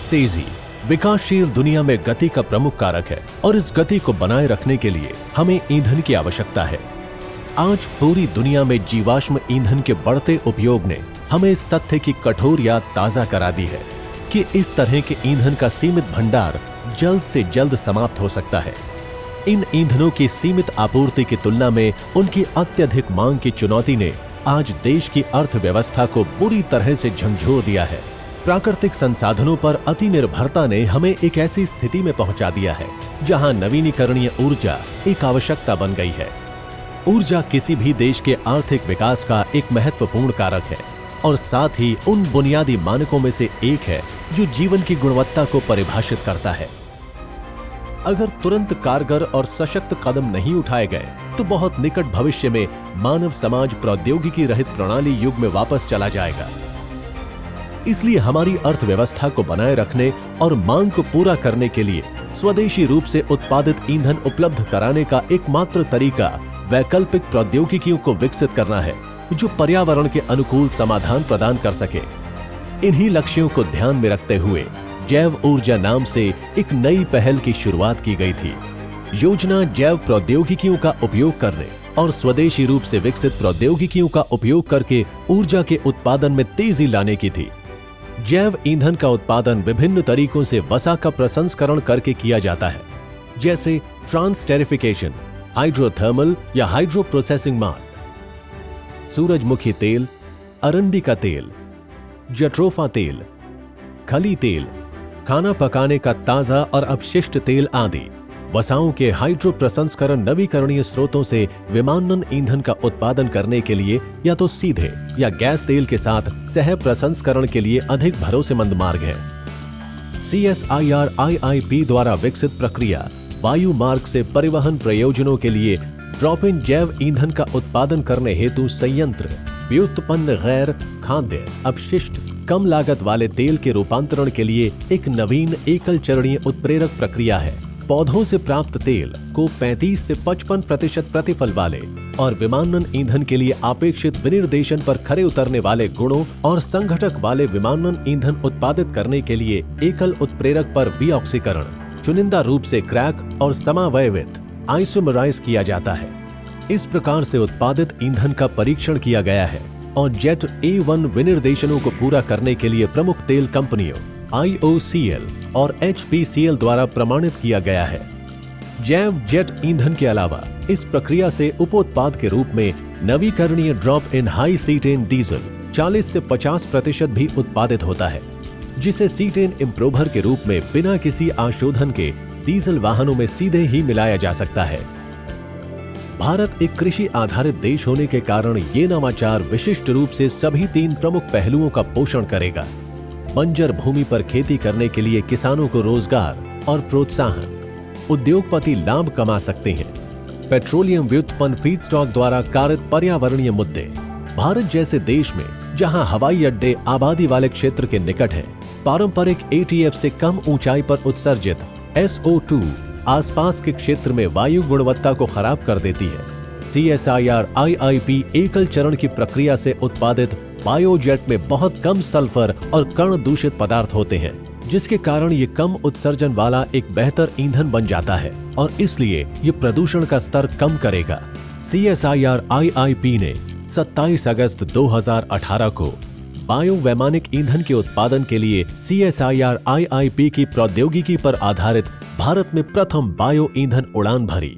तेजी विकासशील दुनिया में गति का प्रमुख कारक है और इस गति को बनाए रखने के लिए हमें ईंधन की आवश्यकता है। आज पूरी दुनिया में जीवाश्म ईंधन के बढ़ते उपयोग ने हमें इस तथ्य की कठोर याद ताजा करा दी है कि इस तरह के ईंधन का सीमित भंडार जल्द से जल्द समाप्त हो सकता है। इन ईंधनों की सीमित आपूर्ति की तुलना में उनकी अत्यधिक मांग की चुनौती ने आज देश की अर्थव्यवस्था को बुरी तरह से झंझोर दिया है। प्राकृतिक संसाधनों पर अति निर्भरता ने हमें एक ऐसी स्थिति में पहुंचा दिया है जहां नवीनीकरणीय ऊर्जा एक आवश्यकता बन गई है। ऊर्जा किसी भी देश के आर्थिक विकास का एक महत्वपूर्ण कारक है और साथ ही उन बुनियादी मानकों में से एक है जो जीवन की गुणवत्ता को परिभाषित करता है। अगर तुरंत कारगर और सशक्त कदम नहीं उठाए गए तो बहुत निकट भविष्य में मानव समाज प्रौद्योगिकी रहित प्रणाली युग में वापस चला जाएगा। इसलिए हमारी अर्थव्यवस्था को बनाए रखने और मांग को पूरा करने के लिए स्वदेशी रूप से उत्पादित ईंधन उपलब्ध कराने का एकमात्र तरीका वैकल्पिक प्रौद्योगिकियों को विकसित करना है जो पर्यावरण के अनुकूल समाधान प्रदान कर सके। इन्हीं लक्ष्यों को ध्यान में रखते हुए जैव ऊर्जा नाम से एक नई पहल की शुरुआत की गई थी। योजना जैव प्रौद्योगिकियों का उपयोग करने और स्वदेशी रूप से विकसित प्रौद्योगिकियों का उपयोग करके ऊर्जा के उत्पादन में तेजी लाने की थी। जैव ईंधन का उत्पादन विभिन्न तरीकों से वसा का प्रसंस्करण करके किया जाता है, जैसे ट्रांसटेरिफिकेशन, हाइड्रोथर्मल या हाइड्रो प्रोसेसिंग मार्ग, सूरजमुखी तेल, अरंडी का तेल, जट्रोफा तेल, खली तेल, खाना पकाने का ताजा और अपशिष्ट तेल आदि। वसाओं के हाइड्रो प्रसंस्करण नवीकरणीय स्रोतों से विमानन ईंधन का उत्पादन करने के लिए या तो सीधे या गैस तेल के साथ सह प्रसंस्करण के लिए अधिक भरोसेमंद मार्ग है। CSIR IIP द्वारा विकसित प्रक्रिया वायु मार्ग से परिवहन प्रयोजनों के लिए ड्रॉप इन जैव ईंधन का उत्पादन करने हेतु संयंत्र व्युत्पन्न गैर खाद्य अपशिष्ट कम लागत वाले तेल के रूपांतरण के लिए एक नवीन एकल चरणीय उत्प्रेरक प्रक्रिया है। पौधों से प्राप्त तेल को 35 से 55% प्रतिफल वाले और विमानन ईंधन के लिए अपेक्षित विनिर्देशन पर खरे उतरने वाले गुणों और संघटक वाले विमानन ईंधन उत्पादित करने के लिए एकल उत्प्रेरक पर विऑक्सीकरण चुनिंदा रूप से क्रैक और समावयवित आइसोमराइज किया जाता है। इस प्रकार से उत्पादित ईंधन का परीक्षण किया गया है और जेट A1 विनिर्देशनों को पूरा करने के लिए प्रमुख तेल कंपनियों IOCL और HPCL द्वारा प्रमाणित किया गया है। जैव जेट ईंधन के अलावा इस प्रक्रिया से उपोत्पाद के रूप में नवीकरणीय drop in high cetane diesel 40 से 50% भी उत्पादित होता है, जिसे सीटेन इम्प्रूवर के रूप में बिना किसी आशोधन के डीजल वाहनों में सीधे ही मिलाया जा सकता है। भारत एक कृषि आधारित देश होने के कारण ये नवाचार विशिष्ट रूप से सभी 3 प्रमुख पहलुओं का पोषण करेगा। बंजर भूमि पर खेती करने के लिए किसानों को रोजगार और प्रोत्साहन, उद्योगपति लाभ कमा सकते हैं। पेट्रोलियम व्युत्पन्न फीडस्टॉक द्वारा कारित पर्यावरणीय मुद्दे, भारत जैसे देश में जहां हवाई अड्डे आबादी वाले क्षेत्र के निकट हैं, पारंपरिक ATF से कम ऊंचाई पर उत्सर्जित SO2 आसपास के क्षेत्र में वायु गुणवत्ता को खराब कर देती है। CSIR IIP एकल चरण की प्रक्रिया से उत्पादित बायोजेट में बहुत कम सल्फर और कण दूषित पदार्थ होते हैं, जिसके कारण ये कम उत्सर्जन वाला एक बेहतर ईंधन बन जाता है और इसलिए ये प्रदूषण का स्तर कम करेगा। CSIR IIP ने 27 अगस्त 2018 को बायोवैमानिक ईंधन के उत्पादन के लिए CSIR IIP की प्रौद्योगिकी पर आधारित भारत में प्रथम बायो ईंधन उड़ान भरी।